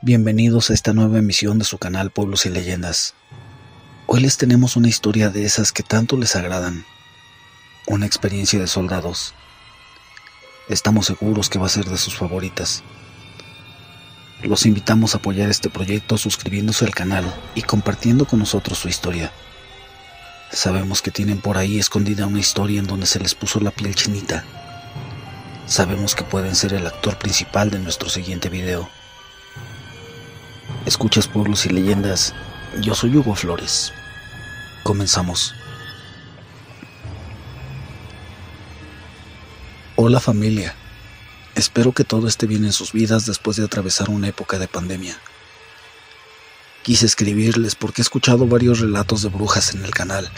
Bienvenidos a esta nueva emisión de su canal Pueblos y Leyendas. Hoy les tenemos una historia de esas que tanto les agradan, una experiencia de soldados. Estamos seguros que va a ser de sus favoritas. Los invitamos a apoyar este proyecto suscribiéndose al canal y compartiendo con nosotros su historia. Sabemos que tienen por ahí escondida una historia en donde se les puso la piel chinita. Sabemos que pueden ser el actor principal de nuestro siguiente video. Escuchas Pueblos y Leyendas, yo soy Hugo Flores. Comenzamos. Hola familia, espero que todo esté bien en sus vidas después de atravesar una época de pandemia. Quise escribirles porque he escuchado varios relatos de brujas en el canal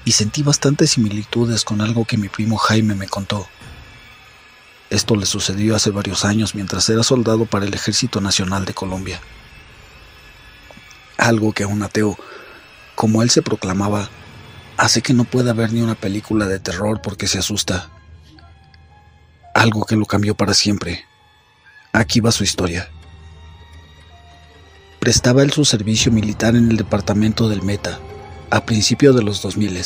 y sentí bastantes similitudes con algo que mi primo Jaime me contó. Esto le sucedió hace varios años mientras era soldado para el Ejército Nacional de Colombia. Algo que a un ateo, como él se proclamaba, hace que no pueda ver ni una película de terror porque se asusta. Algo que lo cambió para siempre. Aquí va su historia. Prestaba él su servicio militar en el departamento del Meta, a principios de los 2000.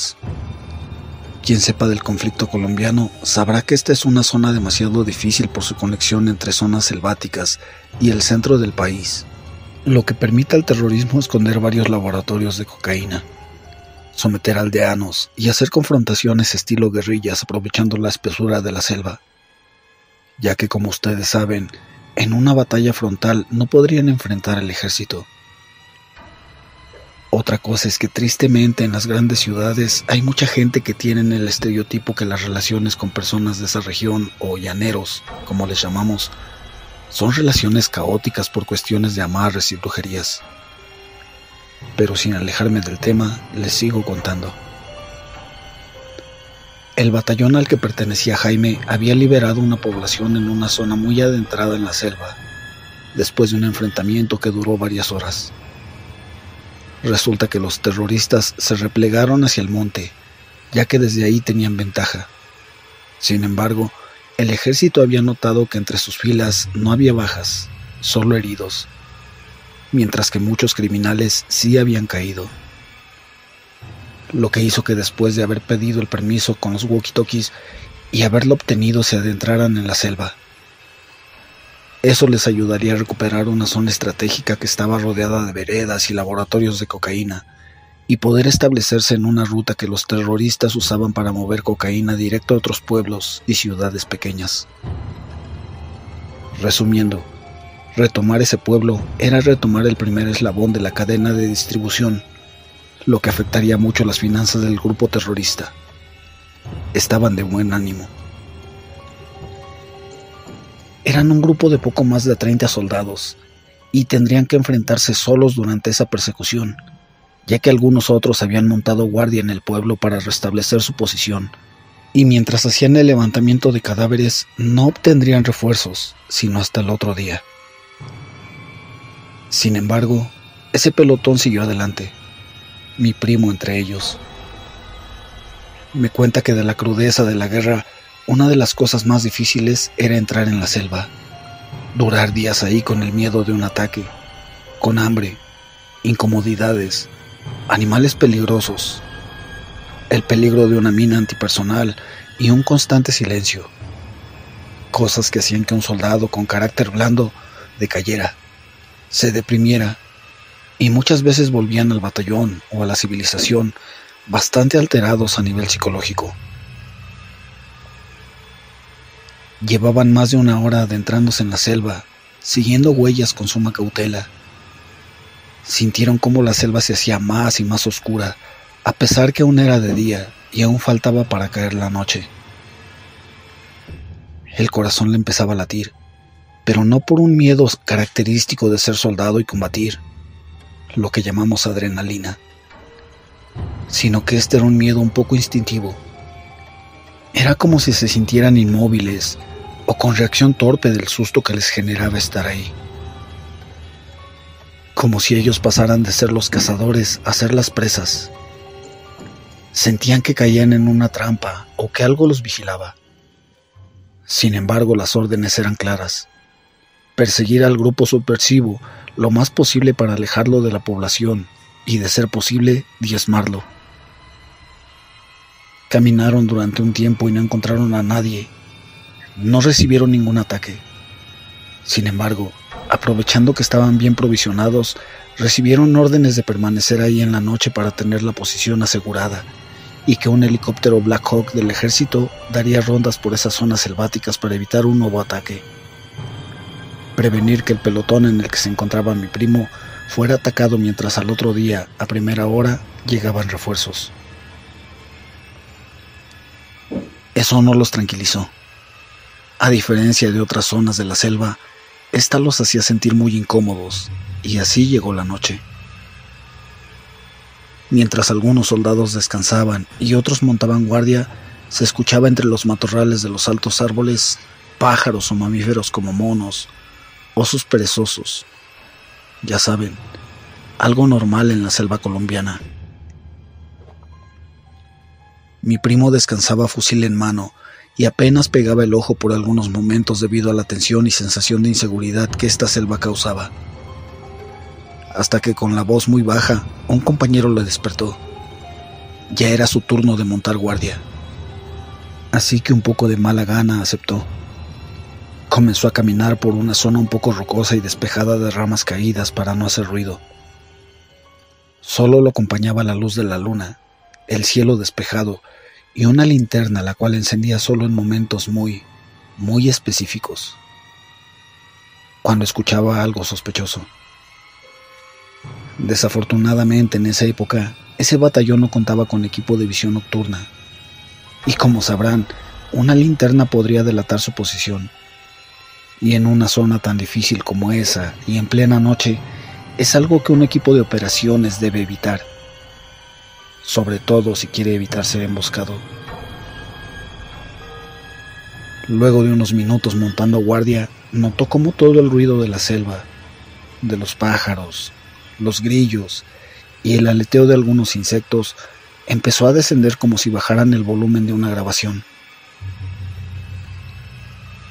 Quien sepa del conflicto colombiano sabrá que esta es una zona demasiado difícil por su conexión entre zonas selváticas y el centro del país, lo que permite al terrorismo esconder varios laboratorios de cocaína, someter a aldeanos y hacer confrontaciones estilo guerrillas aprovechando la espesura de la selva, ya que como ustedes saben, en una batalla frontal no podrían enfrentar al ejército. Otra cosa es que tristemente en las grandes ciudades hay mucha gente que tienen el estereotipo que las relaciones con personas de esa región, o llaneros, como les llamamos, son relaciones caóticas por cuestiones de amarres y brujerías. Pero sin alejarme del tema, les sigo contando. El batallón al que pertenecía Jaime había liberado una población en una zona muy adentrada en la selva, después de un enfrentamiento que duró varias horas. Resulta que los terroristas se replegaron hacia el monte, ya que desde ahí tenían ventaja. Sin embargo, el ejército había notado que entre sus filas no había bajas, solo heridos, mientras que muchos criminales sí habían caído. Lo que hizo que después de haber pedido el permiso con los walkie-talkies y haberlo obtenido se adentraran en la selva. Eso les ayudaría a recuperar una zona estratégica que estaba rodeada de veredas y laboratorios de cocaína, y poder establecerse en una ruta que los terroristas usaban para mover cocaína directo a otros pueblos y ciudades pequeñas. Resumiendo, retomar ese pueblo era retomar el primer eslabón de la cadena de distribución, lo que afectaría mucho las finanzas del grupo terrorista. Estaban de buen ánimo. Eran un grupo de poco más de 30 soldados, y tendrían que enfrentarse solos durante esa persecución, ya que algunos otros habían montado guardia en el pueblo para restablecer su posición, y mientras hacían el levantamiento de cadáveres no obtendrían refuerzos, sino hasta el otro día. Sin embargo, ese pelotón siguió adelante, mi primo entre ellos. Me cuenta que de la crudeza de la guerra, una de las cosas más difíciles era entrar en la selva, durar días ahí con el miedo de un ataque, con hambre, incomodidades, animales peligrosos, el peligro de una mina antipersonal y un constante silencio, cosas que hacían que un soldado con carácter blando decayera, se deprimiera y muchas veces volvían al batallón o a la civilización bastante alterados a nivel psicológico. Llevaban más de una hora adentrándose en la selva, siguiendo huellas con suma cautela. Sintieron cómo la selva se hacía más y más oscura, a pesar que aún era de día y aún faltaba para caer la noche. El corazón le empezaba a latir, pero no por un miedo característico de ser soldado y combatir, lo que llamamos adrenalina, sino que este era un miedo un poco instintivo. Era como si se sintieran inmóviles o con reacción torpe del susto que les generaba estar ahí. Como si ellos pasaran de ser los cazadores a ser las presas. Sentían que caían en una trampa o que algo los vigilaba. Sin embargo, las órdenes eran claras: perseguir al grupo subversivo, lo más posible para alejarlo de la población y, de ser posible, diezmarlo. Caminaron durante un tiempo y no encontraron a nadie. No recibieron ningún ataque. Sin embargo, aprovechando que estaban bien provisionados, recibieron órdenes de permanecer ahí en la noche para tener la posición asegurada, y que un helicóptero Black Hawk del ejército daría rondas por esas zonas selváticas para evitar un nuevo ataque. Prevenir que el pelotón en el que se encontraba mi primo fuera atacado mientras al otro día, a primera hora, llegaban refuerzos. Eso no los tranquilizó. A diferencia de otras zonas de la selva, esta los hacía sentir muy incómodos, y así llegó la noche. Mientras algunos soldados descansaban y otros montaban guardia, se escuchaba entre los matorrales de los altos árboles pájaros o mamíferos como monos, osos perezosos. Ya saben, algo normal en la selva colombiana. Mi primo descansaba fusil en mano y apenas pegaba el ojo por algunos momentos debido a la tensión y sensación de inseguridad que esta selva causaba. Hasta que con la voz muy baja, un compañero le despertó. Ya era su turno de montar guardia. Así que un poco de mala gana aceptó. Comenzó a caminar por una zona un poco rocosa y despejada de ramas caídas para no hacer ruido. Solo lo acompañaba la luz de la luna, el cielo despejado y una linterna la cual encendía solo en momentos muy específicos, cuando escuchaba algo sospechoso. Desafortunadamente en esa época, ese batallón no contaba con equipo de visión nocturna, y como sabrán, una linterna podría delatar su posición. Y en una zona tan difícil como esa, y en plena noche, es algo que un equipo de operaciones debe evitar, sobre todo si quiere evitar ser emboscado. Luego de unos minutos montando guardia, notó cómo todo el ruido de la selva, de los pájaros, los grillos y el aleteo de algunos insectos empezó a descender como si bajaran el volumen de una grabación.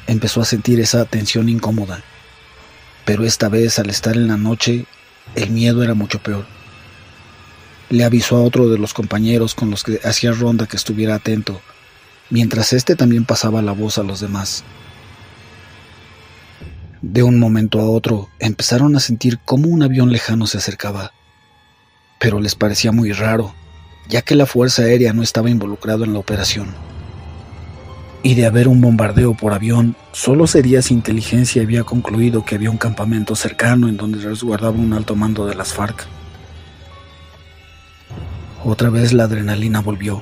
Empezó a sentir esa tensión incómoda, pero esta vez, al estar en la noche, el miedo era mucho peor. Le avisó a otro de los compañeros con los que hacía ronda que estuviera atento, mientras éste también pasaba la voz a los demás. De un momento a otro, empezaron a sentir cómo un avión lejano se acercaba, pero les parecía muy raro, ya que la Fuerza Aérea no estaba involucrada en la operación. Y de haber un bombardeo por avión, solo sería si inteligencia había concluido que había un campamento cercano en donde resguardaba un alto mando de las FARC. Otra vez la adrenalina volvió.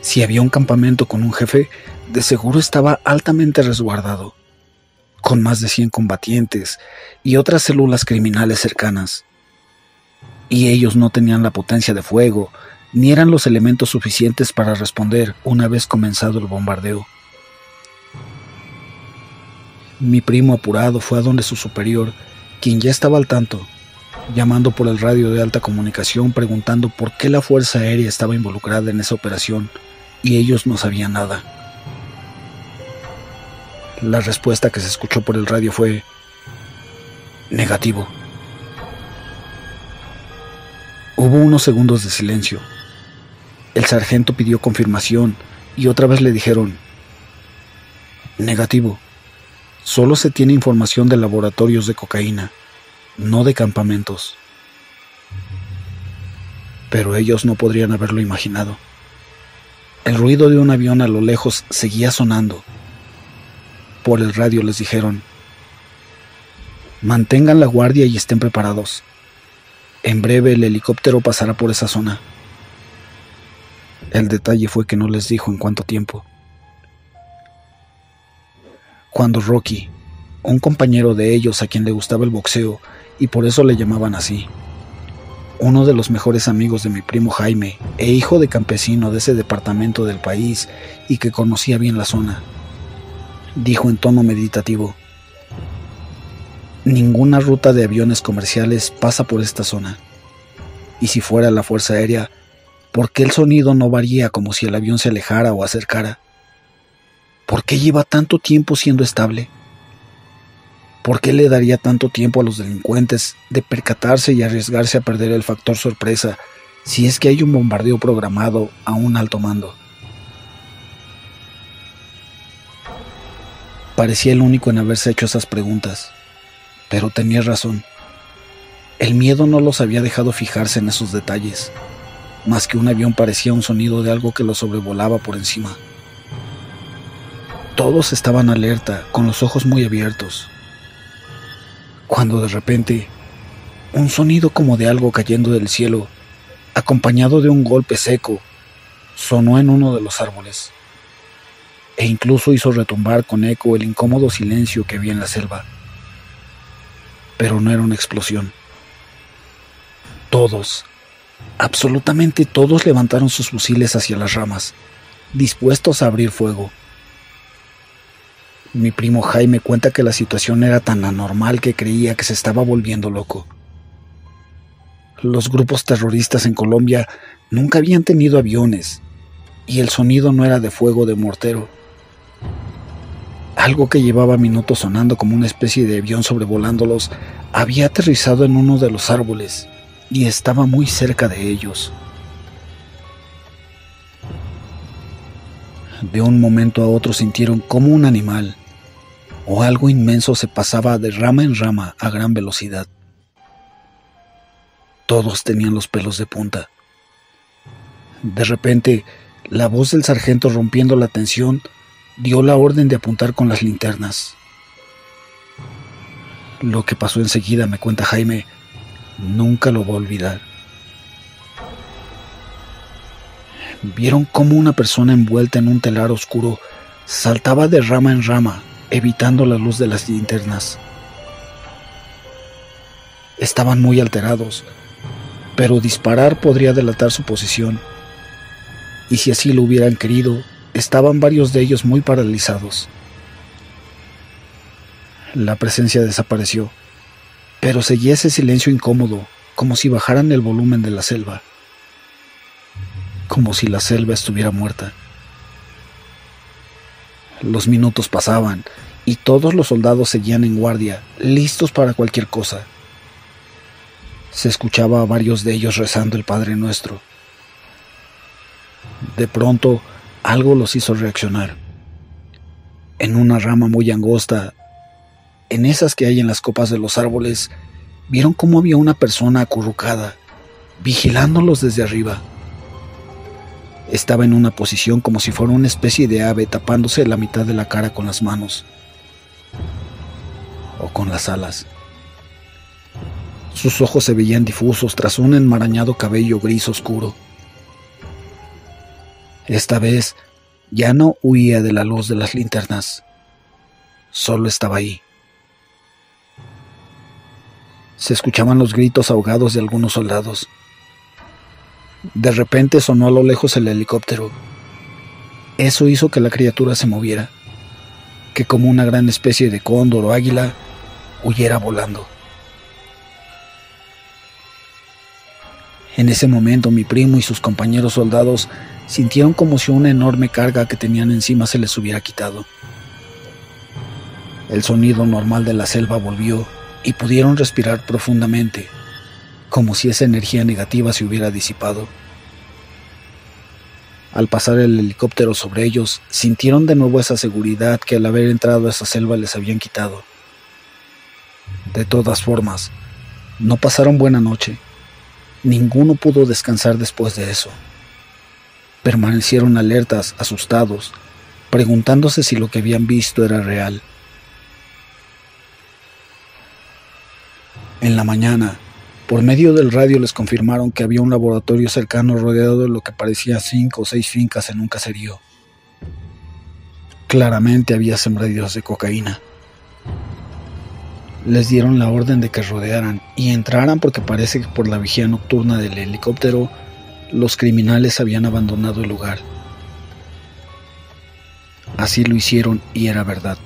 Si había un campamento con un jefe, de seguro estaba altamente resguardado, con más de 100 combatientes y otras células criminales cercanas. Y ellos no tenían la potencia de fuego, ni eran los elementos suficientes para responder una vez comenzado el bombardeo. Mi primo apurado fue a donde su superior, quien ya estaba al tanto, llamando por el radio de alta comunicación preguntando por qué la Fuerza Aérea estaba involucrada en esa operación, y ellos no sabían nada. La respuesta que se escuchó por el radio fue: negativo. Hubo unos segundos de silencio. El sargento pidió confirmación y otra vez le dijeron: negativo. Solo se tiene información de laboratorios de cocaína, no de campamentos. Pero ellos no podrían haberlo imaginado. El ruido de un avión a lo lejos seguía sonando. Por el radio les dijeron: mantengan la guardia y estén preparados. En breve el helicóptero pasará por esa zona. El detalle fue que no les dijo en cuánto tiempo. Cuando Rocky, un compañero de ellos a quien le gustaba el boxeo y por eso le llamaban así, uno de los mejores amigos de mi primo Jaime e hijo de campesino de ese departamento del país y que conocía bien la zona, dijo en tono meditativo: ninguna ruta de aviones comerciales pasa por esta zona, y si fuera la Fuerza Aérea, ¿por qué el sonido no varía como si el avión se alejara o acercara? ¿Por qué lleva tanto tiempo siendo estable? ¿Por qué le daría tanto tiempo a los delincuentes de percatarse y arriesgarse a perder el factor sorpresa si es que hay un bombardeo programado a un alto mando? Parecía el único en haberse hecho esas preguntas, pero tenía razón. El miedo no los había dejado fijarse en esos detalles. Más que un avión parecía un sonido de algo que los sobrevolaba por encima. Todos estaban alerta, con los ojos muy abiertos, cuando de repente, un sonido como de algo cayendo del cielo, acompañado de un golpe seco, sonó en uno de los árboles, e incluso hizo retumbar con eco el incómodo silencio que había en la selva. Pero no era una explosión. Todos, absolutamente todos, levantaron sus fusiles hacia las ramas, dispuestos a abrir fuego. Mi primo Jaime cuenta que la situación era tan anormal que creía que se estaba volviendo loco. Los grupos terroristas en Colombia nunca habían tenido aviones, y el sonido no era de fuego de mortero. Algo que llevaba minutos sonando como una especie de avión sobrevolándolos había aterrizado en uno de los árboles y estaba muy cerca de ellos. De un momento a otro sintieron como un animal o algo inmenso se pasaba de rama en rama a gran velocidad. Todos tenían los pelos de punta. De repente, la voz del sargento, rompiendo la tensión, dio la orden de apuntar con las linternas. Lo que pasó enseguida, me cuenta Jaime, nunca lo va a olvidar. Vieron cómo una persona envuelta en un telar oscuro saltaba de rama en rama, evitando la luz de las linternas. Estaban muy alterados, pero disparar podría delatar su posición, y si así lo hubieran querido, estaban varios de ellos muy paralizados. La presencia desapareció, pero seguía ese silencio incómodo, como si bajaran el volumen de la selva, como si la selva estuviera muerta. Los minutos pasaban y todos los soldados seguían en guardia, listos para cualquier cosa. Se escuchaba a varios de ellos rezando el Padre Nuestro. De pronto, algo los hizo reaccionar. En una rama muy angosta, en esas que hay en las copas de los árboles, vieron cómo había una persona acurrucada, vigilándolos desde arriba. Estaba en una posición como si fuera una especie de ave, tapándose la mitad de la cara con las manos o con las alas. Sus ojos se veían difusos tras un enmarañado cabello gris oscuro. Esta vez ya no huía de la luz de las linternas, solo estaba ahí. Se escuchaban los gritos ahogados de algunos soldados. De repente sonó a lo lejos el helicóptero. Eso hizo que la criatura se moviera, que como una gran especie de cóndor o águila, huyera volando. En ese momento mi primo y sus compañeros soldados sintieron como si una enorme carga que tenían encima se les hubiera quitado. El sonido normal de la selva volvió y pudieron respirar profundamente, como si esa energía negativa se hubiera disipado. Al pasar el helicóptero sobre ellos, sintieron de nuevo esa seguridad que al haber entrado a esa selva les habían quitado. De todas formas, no pasaron buena noche. Ninguno pudo descansar después de eso. Permanecieron alertas, asustados, preguntándose si lo que habían visto era real. En la mañana, por medio del radio les confirmaron que había un laboratorio cercano rodeado de lo que parecía 5 o 6 fincas en un caserío. Claramente había sembradíos de cocaína. Les dieron la orden de que rodearan y entraran porque parece que por la vigía nocturna del helicóptero los criminales habían abandonado el lugar. Así lo hicieron y era verdad.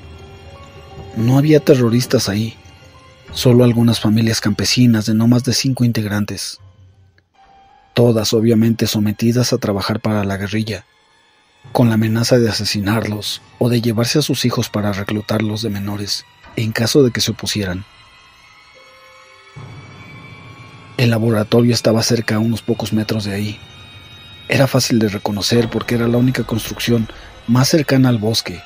No había terroristas ahí. Solo algunas familias campesinas de no más de 5 integrantes, todas obviamente sometidas a trabajar para la guerrilla, con la amenaza de asesinarlos o de llevarse a sus hijos para reclutarlos de menores. en caso de que se opusieran. El laboratorio estaba cerca a unos pocos metros de ahí. Era fácil de reconocer porque era la única construcción más cercana al bosque.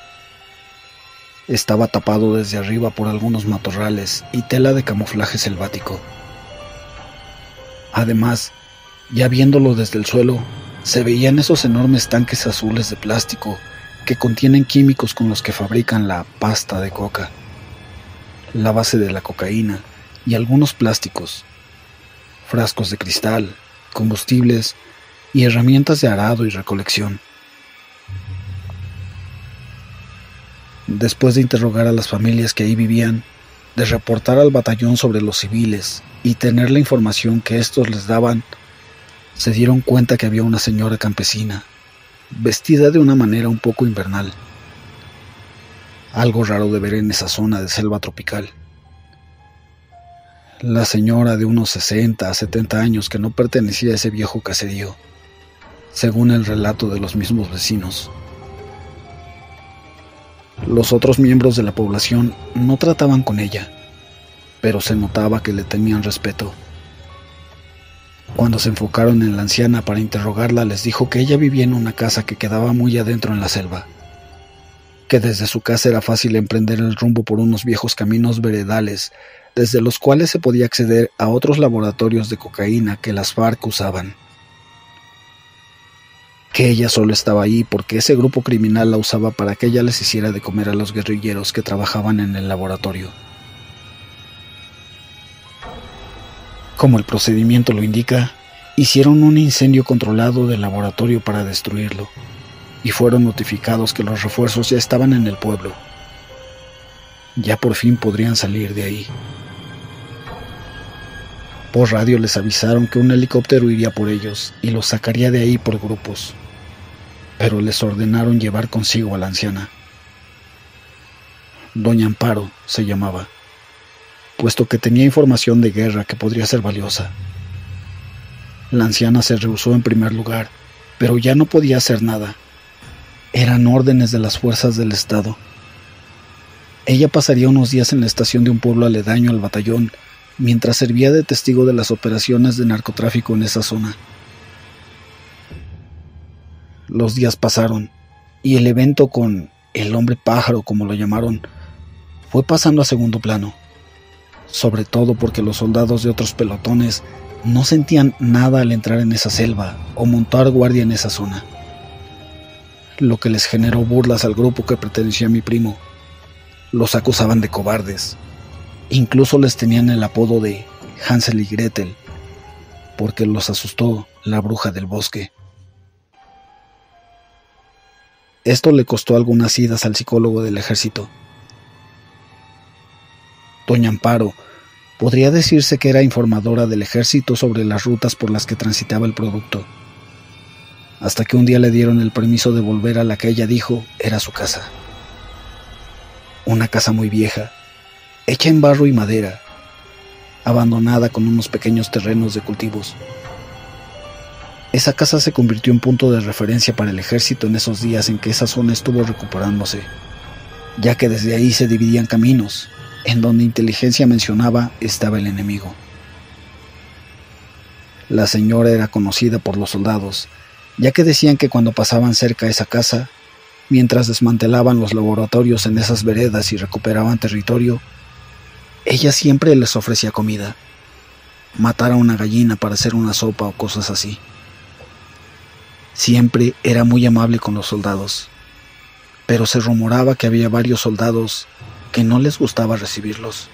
Estaba tapado desde arriba por algunos matorrales y tela de camuflaje selvático. Además, ya viéndolo desde el suelo, se veían esos enormes tanques azules de plástico que contienen químicos con los que fabrican la pasta de coca, la base de la cocaína y algunos plásticos, frascos de cristal, combustibles y herramientas de arado y recolección. Después de interrogar a las familias que ahí vivían, de reportar al batallón sobre los civiles y tener la información que estos les daban, se dieron cuenta que había una señora campesina, vestida de una manera un poco invernal. Algo raro de ver en esa zona de selva tropical. La señora de unos 60 a 70 años que no pertenecía a ese viejo caserío, según el relato de los mismos vecinos. Los otros miembros de la población no trataban con ella, pero se notaba que le tenían respeto. Cuando se enfocaron en la anciana para interrogarla, les dijo que ella vivía en una casa que quedaba muy adentro en la selva, que desde su casa era fácil emprender el rumbo por unos viejos caminos veredales, desde los cuales se podía acceder a otros laboratorios de cocaína que las FARC usaban. Que ella solo estaba ahí porque ese grupo criminal la usaba para que ella les hiciera de comer a los guerrilleros que trabajaban en el laboratorio. Como el procedimiento lo indica, hicieron un incendio controlado del laboratorio para destruirlo, y fueron notificados que los refuerzos ya estaban en el pueblo. Ya por fin podrían salir de ahí. Por radio les avisaron que un helicóptero iría por ellos y los sacaría de ahí por grupos, pero les ordenaron llevar consigo a la anciana. Doña Amparo se llamaba, puesto que tenía información de guerra que podría ser valiosa. La anciana se rehusó en primer lugar, pero ya no podía hacer nada. Eran órdenes de las fuerzas del Estado. Ella pasaría unos días en la estación de un pueblo aledaño al batallón, mientras servía de testigo de las operaciones de narcotráfico en esa zona. Los días pasaron, y el evento con el hombre pájaro, como lo llamaron, fue pasando a segundo plano, sobre todo porque los soldados de otros pelotones no sentían nada al entrar en esa selva o montar guardia en esa zona, lo que les generó burlas al grupo que pertenecía a mi primo. Los acusaban de cobardes. Incluso les tenían el apodo de Hansel y Gretel, porque los asustó la bruja del bosque. Esto le costó algunas idas al psicólogo del ejército. Doña Amparo podría decirse que era informadora del ejército sobre las rutas por las que transitaba el producto, hasta que un día le dieron el permiso de volver a la que ella dijo era su casa. Una casa muy vieja, hecha en barro y madera, abandonada con unos pequeños terrenos de cultivos. Esa casa se convirtió en punto de referencia para el ejército en esos días en que esa zona estuvo recuperándose, ya que desde ahí se dividían caminos, en donde inteligencia mencionaba estaba el enemigo. La señora era conocida por los soldados, ya que decían que cuando pasaban cerca a esa casa, mientras desmantelaban los laboratorios en esas veredas y recuperaban territorio, ella siempre les ofrecía comida, matar a una gallina para hacer una sopa o cosas así. Siempre era muy amable con los soldados, pero se rumoraba que había varios soldados que no les gustaba recibirlos,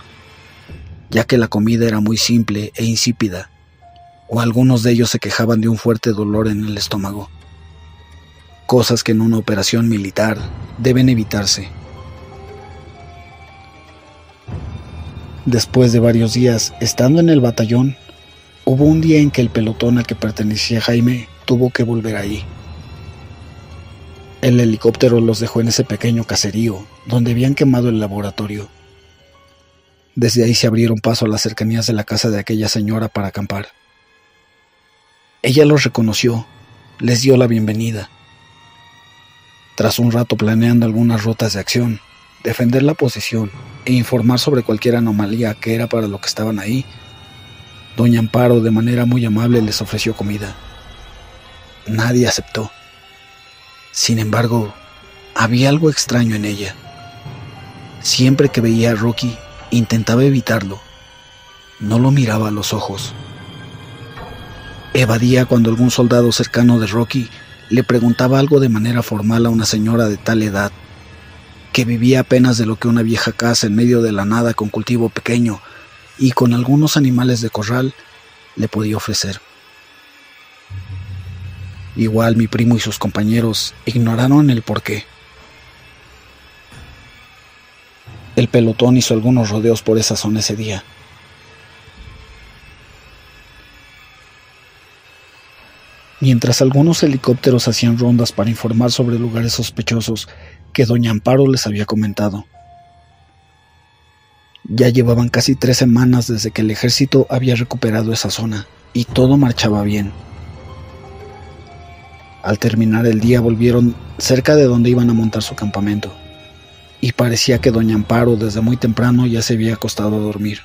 ya que la comida era muy simple e insípida, o algunos de ellos se quejaban de un fuerte dolor en el estómago, cosas que en una operación militar deben evitarse. Después de varios días estando en el batallón, hubo un día en que el pelotón al que pertenecía Jaime tuvo que volver ahí. El helicóptero los dejó en ese pequeño caserío donde habían quemado el laboratorio. Desde ahí se abrieron paso a las cercanías de la casa de aquella señora para acampar. Ella los reconoció, les dio la bienvenida. Tras un rato planeando algunas rutas de acción, defender la posición e informar sobre cualquier anomalía que era para lo que estaban ahí, doña Amparo de manera muy amable les ofreció comida. Nadie aceptó. Sin embargo, había algo extraño en ella. Siempre que veía a Rocky, intentaba evitarlo. No lo miraba a los ojos. Evadía cuando algún soldado cercano de Rocky le preguntaba algo de manera formal a una señora de tal edad, que vivía apenas de lo que una vieja casa en medio de la nada con cultivo pequeño y con algunos animales de corral le podía ofrecer. Igual mi primo y sus compañeros ignoraron el porqué. El pelotón hizo algunos rodeos por esa zona ese día. Mientras algunos helicópteros hacían rondas para informar sobre lugares sospechosos que doña Amparo les había comentado. Ya llevaban casi 3 semanas desde que el ejército había recuperado esa zona y todo marchaba bien. Al terminar el día volvieron cerca de donde iban a montar su campamento y parecía que doña Amparo desde muy temprano ya se había acostado a dormir,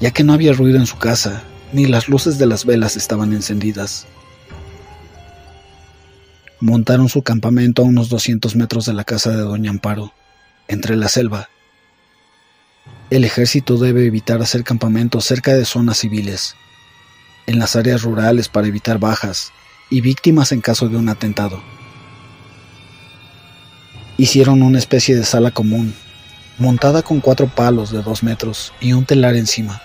ya que no había ruido en su casa ni las luces de las velas estaban encendidas. Montaron su campamento a unos 200 metros de la casa de doña Amparo, entre la selva. El ejército debe evitar hacer campamentos cerca de zonas civiles, en las áreas rurales para evitar bajas y víctimas en caso de un atentado. Hicieron una especie de sala común, montada con 4 palos de 2 metros y un telar encima,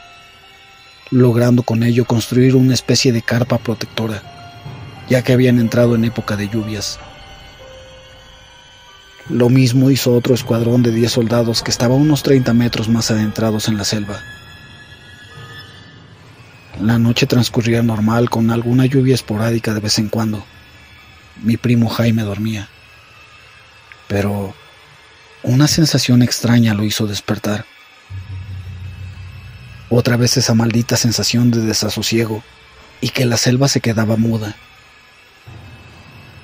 logrando con ello construir una especie de carpa protectora, ya que habían entrado en época de lluvias. Lo mismo hizo otro escuadrón de 10 soldados que estaba unos 30 metros más adentrados en la selva. La noche transcurría normal con alguna lluvia esporádica de vez en cuando. Mi primo Jaime dormía, pero una sensación extraña lo hizo despertar. Otra vez esa maldita sensación de desasosiego y que la selva se quedaba muda.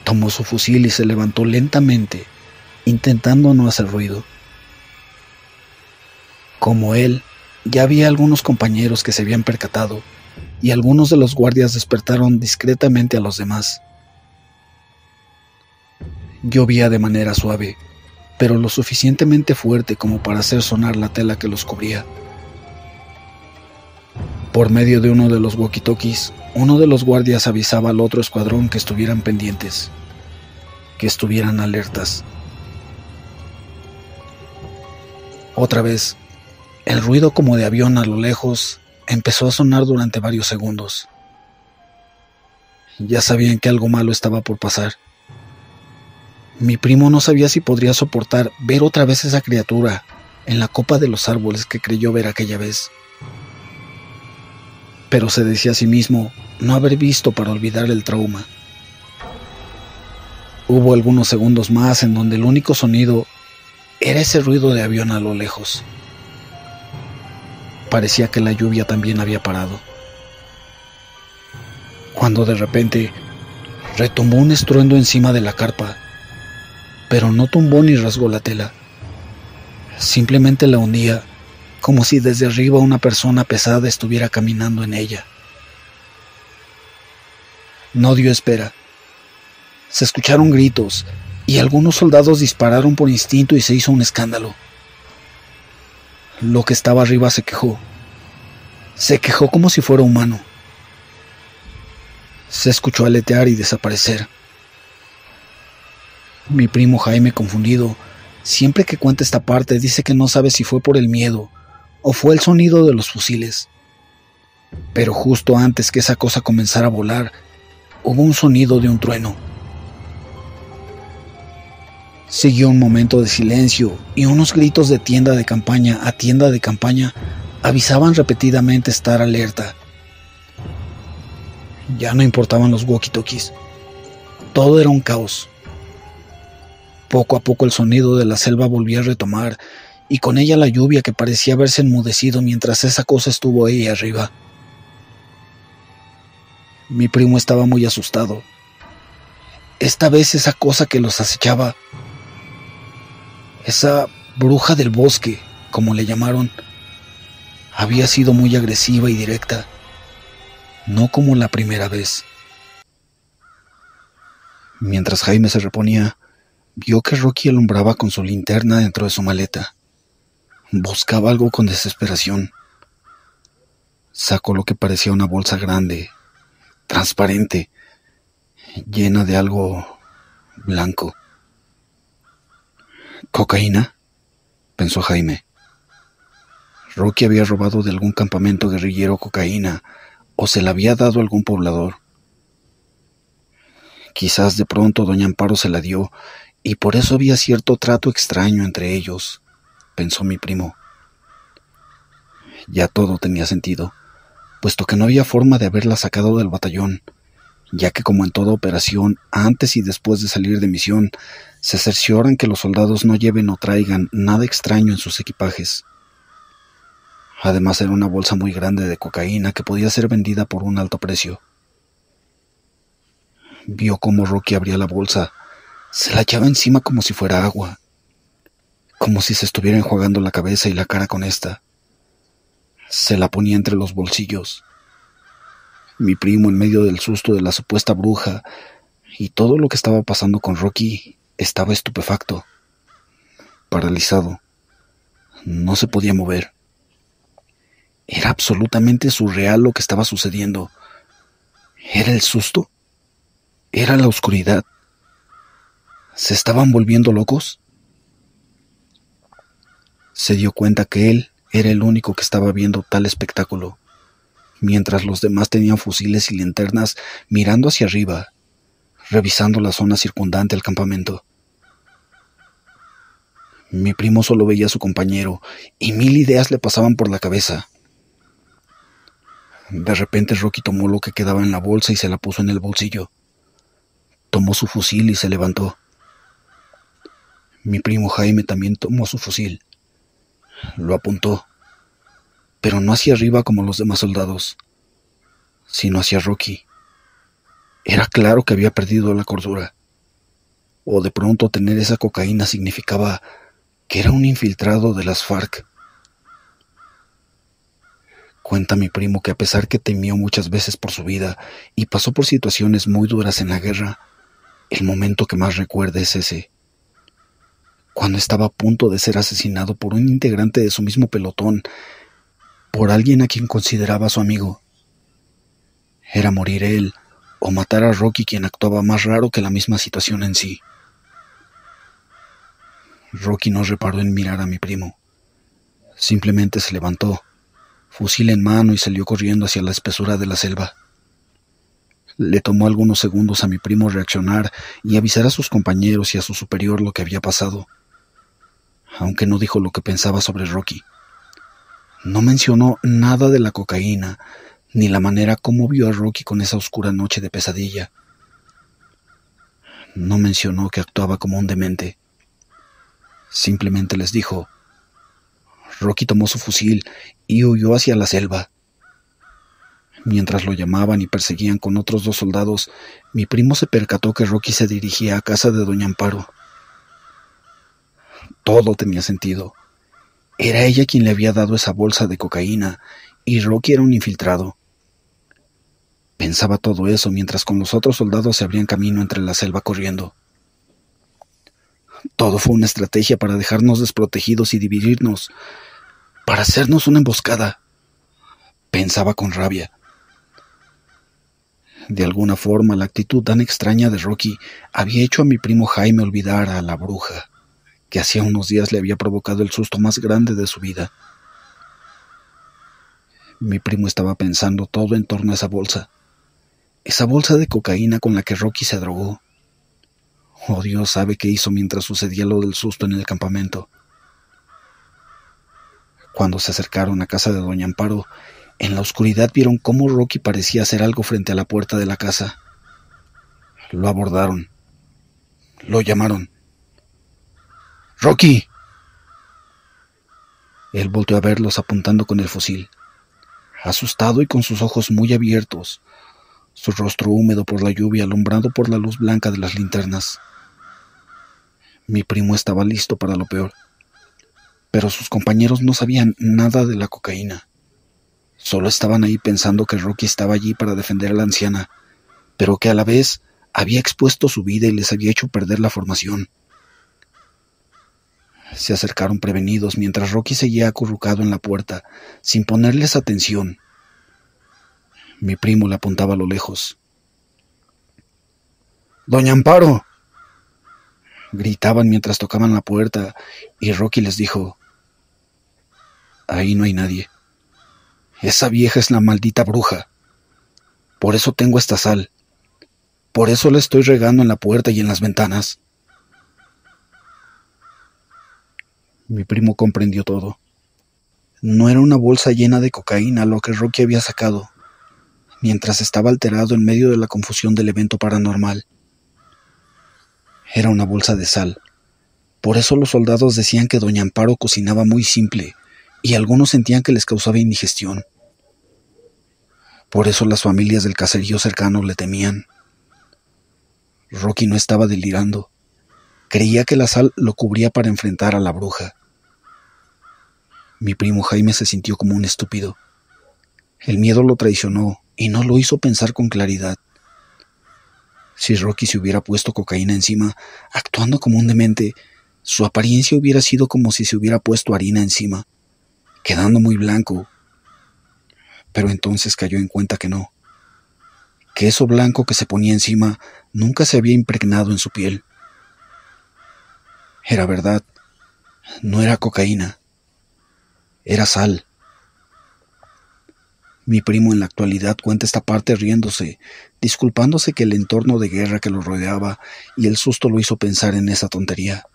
Tomó su fusil y se levantó lentamente, intentando no hacer ruido. Como él, ya había algunos compañeros que se habían percatado, y algunos de los guardias despertaron discretamente a los demás. Llovía de manera suave, pero lo suficientemente fuerte como para hacer sonar la tela que los cubría. Por medio de uno de los walkie-talkies, uno de los guardias avisaba al otro escuadrón que estuvieran pendientes, que estuvieran alertas. Otra vez, el ruido como de avión a lo lejos empezó a sonar durante varios segundos. Ya sabían que algo malo estaba por pasar. Mi primo no sabía si podría soportar ver otra vez esa criatura en la copa de los árboles que creyó ver aquella vez. Pero se decía a sí mismo no haber visto para olvidar el trauma. Hubo algunos segundos más en donde el único sonido era ese ruido de avión a lo lejos. Parecía que la lluvia también había parado, cuando de repente retumbó un estruendo encima de la carpa, pero no tumbó ni rasgó la tela. Simplemente la hundía, como si desde arriba una persona pesada estuviera caminando en ella. No dio espera. Se escucharon gritos y algunos soldados dispararon por instinto y se hizo un escándalo. Lo que estaba arriba se quejó. Se quejó como si fuera humano. Se escuchó aletear y desaparecer. Mi primo Jaime, confundido, siempre que cuenta esta parte dice que no sabe si fue por el miedo o fue el sonido de los fusiles. Pero justo antes que esa cosa comenzara a volar, hubo un sonido de un trueno. Siguió un momento de silencio y unos gritos de tienda de campaña a tienda de campaña avisaban repetidamente estar alerta. Ya no importaban los walkie-talkies. Todo era un caos. Poco a poco el sonido de la selva volvía a retomar y con ella la lluvia que parecía haberse enmudecido mientras esa cosa estuvo ahí arriba. Mi primo estaba muy asustado. Esta vez esa cosa que los acechaba, esa bruja del bosque, como le llamaron, había sido muy agresiva y directa, no como la primera vez. Mientras Jaime se reponía, vio que Rocky alumbraba con su linterna dentro de su maleta. Buscaba algo con desesperación. Sacó lo que parecía una bolsa grande, transparente, llena de algo blanco. ¿Cocaína?, pensó Jaime. Rocky había robado de algún campamento guerrillero cocaína, o se la había dado a algún poblador. Quizás de pronto doña Amparo se la dio, y por eso había cierto trato extraño entre ellos, pensó mi primo. Ya todo tenía sentido, puesto que no había forma de haberla sacado del batallón, ya que como en toda operación, antes y después de salir de misión, se cercioran que los soldados no lleven o traigan nada extraño en sus equipajes. Además era una bolsa muy grande de cocaína que podía ser vendida por un alto precio. Vio cómo Rocky abría la bolsa, se la echaba encima como si fuera agua, como si se estuviera enjuagando la cabeza y la cara con esta. Se la ponía entre los bolsillos. Mi primo, en medio del susto de la supuesta bruja y todo lo que estaba pasando con Rocky, estaba estupefacto, paralizado. No se podía mover. Era absolutamente surreal lo que estaba sucediendo. ¿Era el susto? ¿Era la oscuridad? ¿Se estaban volviendo locos? Se dio cuenta que él era el único que estaba viendo tal espectáculo, mientras los demás tenían fusiles y linternas mirando hacia arriba, revisando la zona circundante al campamento. Mi primo solo veía a su compañero y 1000 ideas le pasaban por la cabeza. De repente Rocky tomó lo que quedaba en la bolsa y se la puso en el bolsillo. Tomó su fusil y se levantó. Mi primo Jaime también tomó su fusil. Lo apuntó, pero no hacia arriba como los demás soldados, sino hacia Rocky. Era claro que había perdido la cordura. O de pronto tener esa cocaína significaba que era un infiltrado de las FARC. Cuenta mi primo que a pesar que temió muchas veces por su vida y pasó por situaciones muy duras en la guerra, el momento que más recuerda es ese, cuando estaba a punto de ser asesinado por un integrante de su mismo pelotón, por alguien a quien consideraba su amigo. Era morir él o matar a Rocky, quien actuaba más raro que la misma situación en sí. Rocky no reparó en mirar a mi primo. Simplemente se levantó, fusil en mano, y salió corriendo hacia la espesura de la selva. Le tomó algunos segundos a mi primo reaccionar y avisar a sus compañeros y a su superior lo que había pasado, aunque no dijo lo que pensaba sobre Rocky. No mencionó nada de la cocaína, ni la manera como vio a Rocky con esa oscura noche de pesadilla. No mencionó que actuaba como un demente. Simplemente les dijo: Rocky tomó su fusil y huyó hacia la selva. Mientras lo llamaban y perseguían con otros 2 soldados, mi primo se percató que Rocky se dirigía a casa de doña Amparo. Todo tenía sentido. Era ella quien le había dado esa bolsa de cocaína, y Rocky era un infiltrado. Pensaba todo eso mientras con los otros soldados se abrían camino entre la selva corriendo. Todo fue una estrategia para dejarnos desprotegidos y dividirnos, para hacernos una emboscada, pensaba con rabia. De alguna forma, la actitud tan extraña de Rocky había hecho a mi primo Jaime olvidar a la bruja, que hacía unos días le había provocado el susto más grande de su vida. Mi primo estaba pensando todo en torno a esa bolsa de cocaína con la que Rocky se drogó. Oh, Dios sabe qué hizo mientras sucedía lo del susto en el campamento. Cuando se acercaron a casa de doña Amparo, en la oscuridad vieron cómo Rocky parecía hacer algo frente a la puerta de la casa. Lo abordaron. Lo llamaron. ¡Rocky! Él volteó a verlos apuntando con el fusil, asustado y con sus ojos muy abiertos, su rostro húmedo por la lluvia alumbrado por la luz blanca de las linternas. Mi primo estaba listo para lo peor. pero sus compañeros no sabían nada de la cocaína. Solo estaban ahí pensando que Rocky estaba allí para defender a la anciana, pero que a la vez había expuesto su vida y les había hecho perder la formación. Se acercaron prevenidos mientras Rocky seguía acurrucado en la puerta, sin ponerles atención. Mi primo le apuntaba a lo lejos. ¡Doña Amparo!, gritaban mientras tocaban la puerta, y Rocky les dijo: ahí no hay nadie. Esa vieja es la maldita bruja. Por eso tengo esta sal. Por eso la estoy regando en la puerta y en las ventanas. Mi primo comprendió todo. No era una bolsa llena de cocaína lo que Rocky había sacado, mientras estaba alterado en medio de la confusión del evento paranormal. Era una bolsa de sal. Por eso los soldados decían que doña Amparo cocinaba muy simple, y algunos sentían que les causaba indigestión. Por eso las familias del caserío cercano le temían. Rocky no estaba delirando. Creía que la sal lo cubría para enfrentar a la bruja. Mi primo Jaime se sintió como un estúpido. El miedo lo traicionó y no lo hizo pensar con claridad. Si Rocky se hubiera puesto cocaína encima, actuando como un demente, su apariencia hubiera sido como si se hubiera puesto harina encima, quedando muy blanco. Pero entonces cayó en cuenta que no, que eso blanco que se ponía encima nunca se había impregnado en su piel. Era verdad, no era cocaína, era sal. Mi primo en la actualidad cuenta esta parte riéndose, disculpándose que el entorno de guerra que lo rodeaba y el susto lo hizo pensar en esa tontería.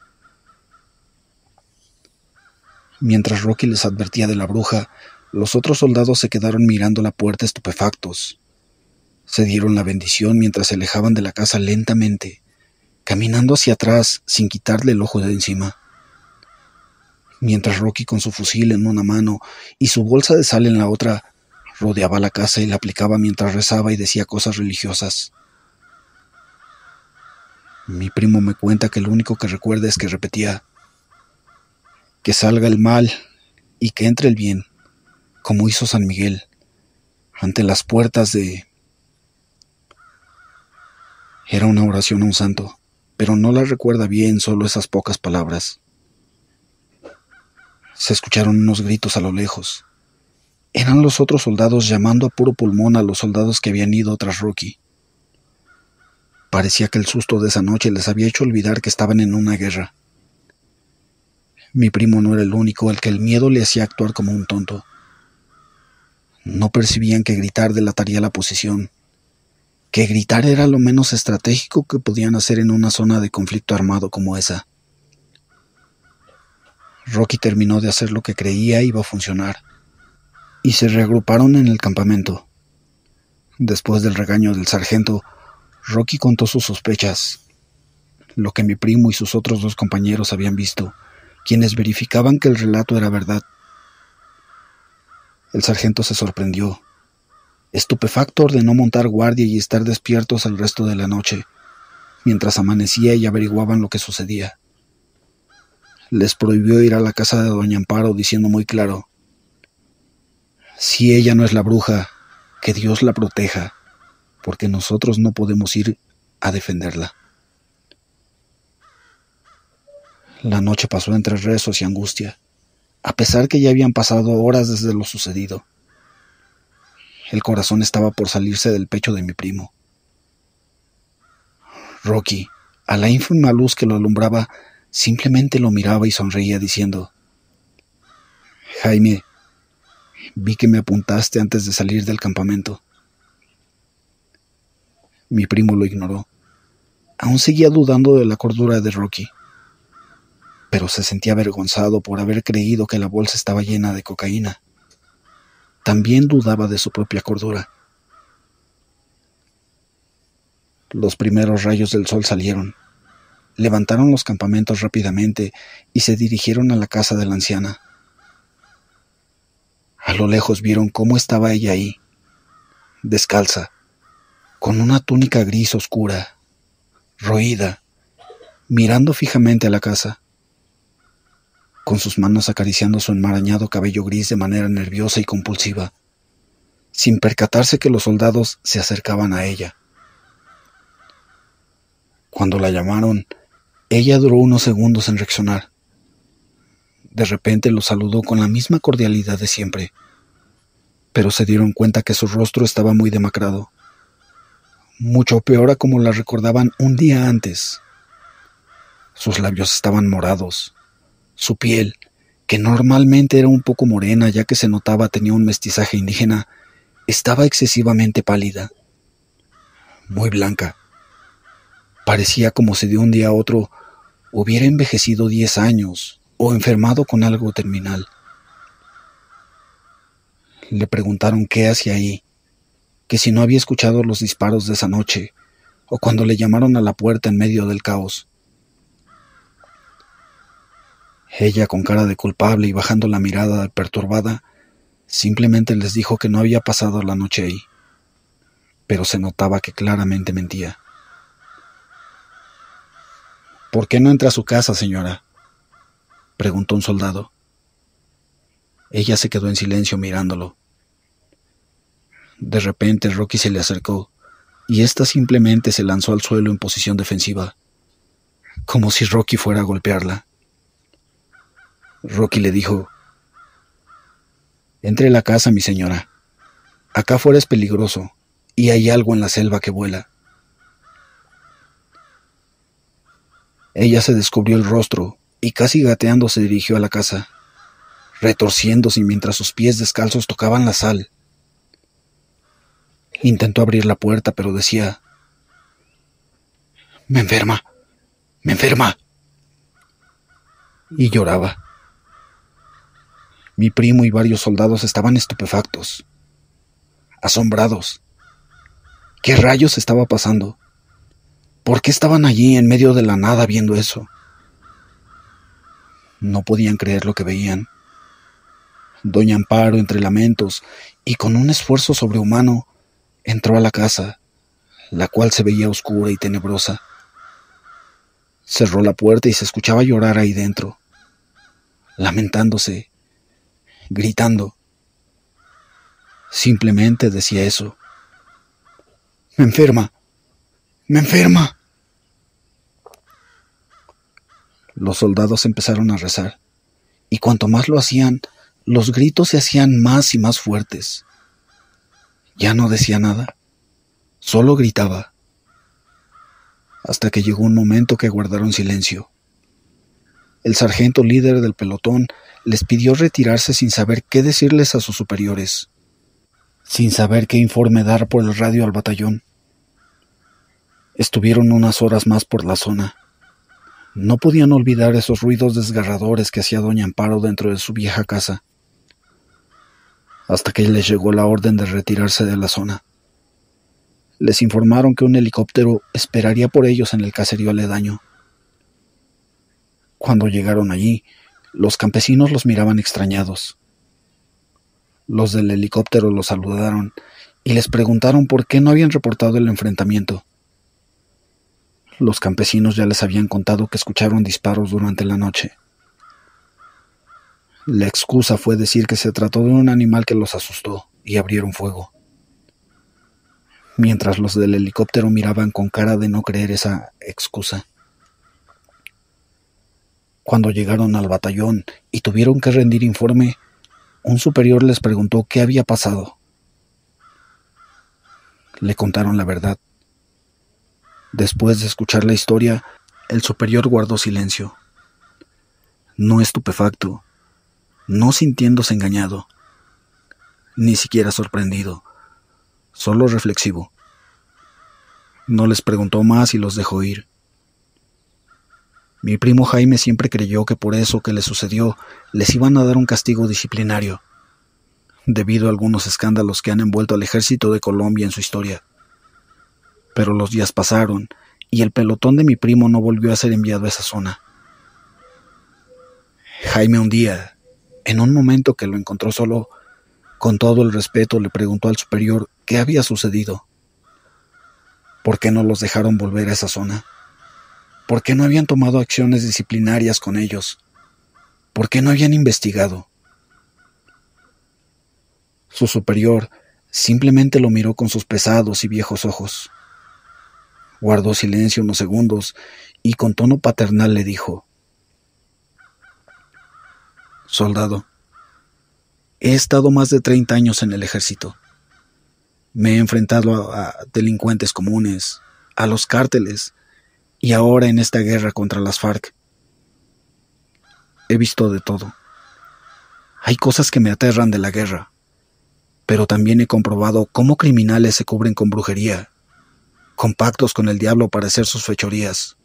Mientras Rocky les advertía de la bruja, los otros soldados se quedaron mirando la puerta estupefactos. Se dieron la bendición mientras se alejaban de la casa lentamente, caminando hacia atrás sin quitarle el ojo de encima. Mientras Rocky, con su fusil en una mano y su bolsa de sal en la otra, rodeaba la casa y la aplicaba mientras rezaba y decía cosas religiosas. Mi primo me cuenta que lo único que recuerda es que repetía: que salga el mal y que entre el bien, como hizo San Miguel, ante las puertas de... Era una oración a un santo, pero no la recuerda bien, solo esas pocas palabras. Se escucharon unos gritos a lo lejos. Eran los otros soldados llamando a puro pulmón a los soldados que habían ido tras Rocky. Parecía que el susto de esa noche les había hecho olvidar que estaban en una guerra. Mi primo no era el único al que el miedo le hacía actuar como un tonto. No percibían que gritar delataría la posición, que gritar era lo menos estratégico que podían hacer en una zona de conflicto armado como esa. Rocky terminó de hacer lo que creía iba a funcionar, y se reagruparon en el campamento. Después del regaño del sargento, Rocky contó sus sospechas, lo que mi primo y sus otros dos compañeros habían visto, quienes verificaban que el relato era verdad. El sargento se sorprendió. Estupefacto, ordenó montar guardia y estar despiertos el resto de la noche, mientras amanecía y averiguaban lo que sucedía. Les prohibió ir a la casa de doña Amparo, diciendo muy claro: si ella no es la bruja, que Dios la proteja, porque nosotros no podemos ir a defenderla. La noche pasó entre rezos y angustia, a pesar que ya habían pasado horas desde lo sucedido. El corazón estaba por salirse del pecho de mi primo. Rocky, a la ínfima luz que lo alumbraba, simplemente lo miraba y sonreía diciendo: Jaime, vi que me apuntaste antes de salir del campamento. Mi primo lo ignoró. Aún seguía dudando de la cordura de Rocky, pero se sentía avergonzado por haber creído que la bolsa estaba llena de cocaína. También dudaba de su propia cordura. Los primeros rayos del sol salieron, levantaron los campamentos rápidamente y se dirigieron a la casa de la anciana. A lo lejos vieron cómo estaba ella ahí, descalza, con una túnica gris oscura, roída, mirando fijamente a la casa. con sus manos acariciando su enmarañado cabello gris de manera nerviosa y compulsiva, sin percatarse que los soldados se acercaban a ella. Cuando la llamaron, ella duró unos segundos en reaccionar. De repente los saludó con la misma cordialidad de siempre, pero se dieron cuenta que su rostro estaba muy demacrado, mucho peor a como la recordaban un día antes. Sus labios estaban morados, su piel, que normalmente era un poco morena ya que se notaba tenía un mestizaje indígena, estaba excesivamente pálida, muy blanca. Parecía como si de un día a otro hubiera envejecido 10 años o enfermado con algo terminal. Le preguntaron qué hacía ahí, que si no había escuchado los disparos de esa noche, o cuando le llamaron a la puerta en medio del caos. Ella, con cara de culpable y bajando la mirada perturbada, simplemente les dijo que no había pasado la noche ahí, pero se notaba que claramente mentía. «¿Por qué no entra a su casa, señora?», preguntó un soldado. Ella se quedó en silencio mirándolo. De repente Rocky se le acercó y ésta simplemente se lanzó al suelo en posición defensiva, como si Rocky fuera a golpearla. Rocky le dijo: «Entre a la casa, mi señora. Acá afuera es peligroso y hay algo en la selva que vuela». Ella se descubrió el rostro y casi gateando se dirigió a la casa, retorciéndose mientras sus pies descalzos tocaban la sal. Intentó abrir la puerta, pero decía: «Me enferma, me enferma». Y lloraba. Mi primo y varios soldados estaban estupefactos, asombrados. ¿Qué rayos estaba pasando? ¿Por qué estaban allí en medio de la nada viendo eso? No podían creer lo que veían. Doña Amparo, entre lamentos y con un esfuerzo sobrehumano, entró a la casa, la cual se veía oscura y tenebrosa. Cerró la puerta y se escuchaba llorar ahí dentro, lamentándose, gritando. Simplemente decía eso: «Me enferma, me enferma». Los soldados empezaron a rezar, y cuanto más lo hacían, los gritos se hacían más y más fuertes. Ya no decía nada, solo gritaba, hasta que llegó un momento que guardaron silencio. El sargento líder del pelotón les pidió retirarse sin saber qué decirles a sus superiores, sin saber qué informe dar por el radio al batallón. Estuvieron unas horas más por la zona. No podían olvidar esos ruidos desgarradores que hacía doña Amparo dentro de su vieja casa, hasta que les llegó la orden de retirarse de la zona. Les informaron que un helicóptero esperaría por ellos en el caserío aledaño. Cuando llegaron allí, los campesinos los miraban extrañados. Los del helicóptero los saludaron y les preguntaron por qué no habían reportado el enfrentamiento. Los campesinos ya les habían contado que escucharon disparos durante la noche. La excusa fue decir que se trató de un animal que los asustó y abrieron fuego. Mientras los del helicóptero miraban con cara de no creer esa excusa. Cuando llegaron al batallón y tuvieron que rendir informe, un superior les preguntó qué había pasado. Le contaron la verdad. Después de escuchar la historia, el superior guardó silencio, no estupefacto, no sintiéndose engañado, ni siquiera sorprendido, solo reflexivo. No les preguntó más y los dejó ir. Mi primo Jaime siempre creyó que por eso que les sucedió les iban a dar un castigo disciplinario, debido a algunos escándalos que han envuelto al ejército de Colombia en su historia. Pero los días pasaron y el pelotón de mi primo no volvió a ser enviado a esa zona. Jaime un día, en un momento que lo encontró solo, con todo el respeto le preguntó al superior qué había sucedido. ¿Por qué no los dejaron volver a esa zona? ¿Por qué no habían tomado acciones disciplinarias con ellos? ¿Por qué no habían investigado? Su superior simplemente lo miró con sus pesados y viejos ojos. Guardó silencio unos segundos y con tono paternal le dijo: «Soldado, he estado más de 30 años en el ejército. Me he enfrentado a delincuentes comunes, a los cárteles y ahora en esta guerra contra las FARC. He visto de todo. Hay cosas que me aterran de la guerra, pero también he comprobado cómo criminales se cubren con brujería, con pactos con el diablo para hacer sus fechorías.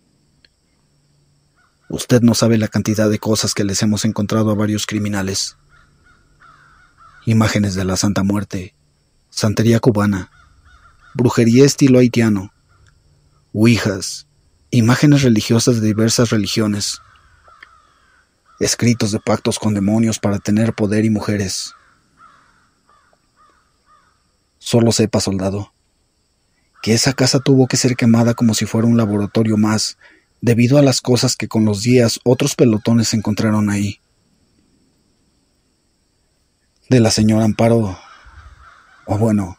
Usted no sabe la cantidad de cosas que les hemos encontrado a varios criminales. Imágenes de la Santa Muerte, santería cubana, brujería estilo haitiano, ouijas, imágenes religiosas de diversas religiones, escritos de pactos con demonios para tener poder y mujeres. Solo sepa, soldado, que esa casa tuvo que ser quemada como si fuera un laboratorio más, debido a las cosas que con los días otros pelotones encontraron ahí. De la señora Amparo, o bueno,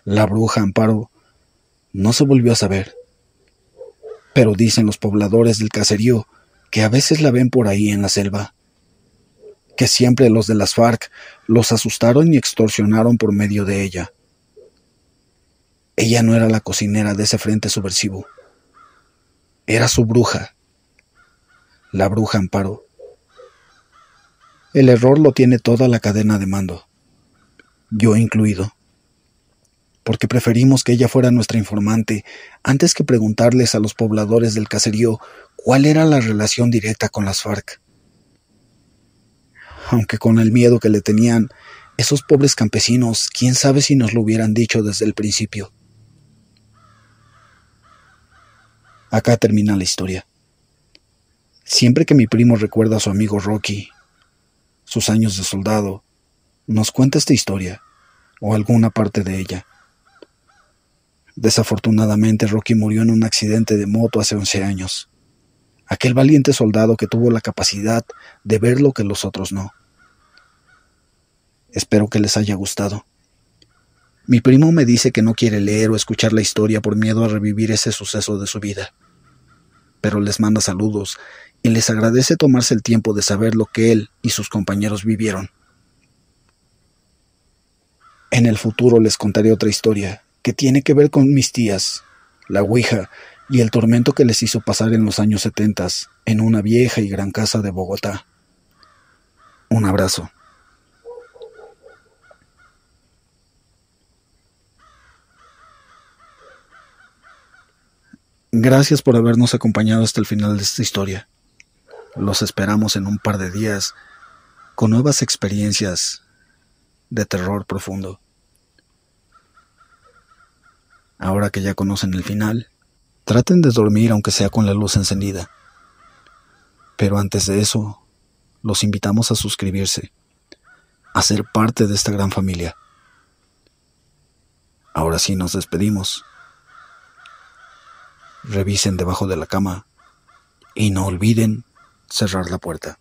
la bruja Amparo, no se volvió a saber. Pero dicen los pobladores del caserío que a veces la ven por ahí en la selva, que siempre los de las FARC los asustaron y extorsionaron por medio de ella. Ella no era la cocinera de ese frente subversivo. Era su bruja, la bruja Amparo. El error lo tiene toda la cadena de mando, yo incluido, porque preferimos que ella fuera nuestra informante antes que preguntarles a los pobladores del caserío cuál era la relación directa con las FARC. Aunque con el miedo que le tenían esos pobres campesinos, quién sabe si nos lo hubieran dicho desde el principio. Acá termina la historia. Siempre que mi primo recuerda a su amigo Rocky, sus años de soldado, nos cuenta esta historia, o alguna parte de ella. Desafortunadamente, Rocky murió en un accidente de moto hace 11 años. Aquel valiente soldado que tuvo la capacidad de ver lo que los otros no. Espero que les haya gustado. Mi primo me dice que no quiere leer o escuchar la historia por miedo a revivir ese suceso de su vida. Pero les manda saludos y les agradece tomarse el tiempo de saber lo que él y sus compañeros vivieron. En el futuro les contaré otra historia que tiene que ver con mis tías, la ouija y el tormento que les hizo pasar en los años 70 en una vieja y gran casa de Bogotá. Un abrazo. Gracias por habernos acompañado hasta el final de esta historia. Los esperamos en un par de días con nuevas experiencias de terror profundo. Ahora que ya conocen el final, traten de dormir aunque sea con la luz encendida. Pero antes de eso, los invitamos a suscribirse, a ser parte de esta gran familia. Ahora sí nos despedimos. Revisen debajo de la cama y no olviden cerrar la puerta.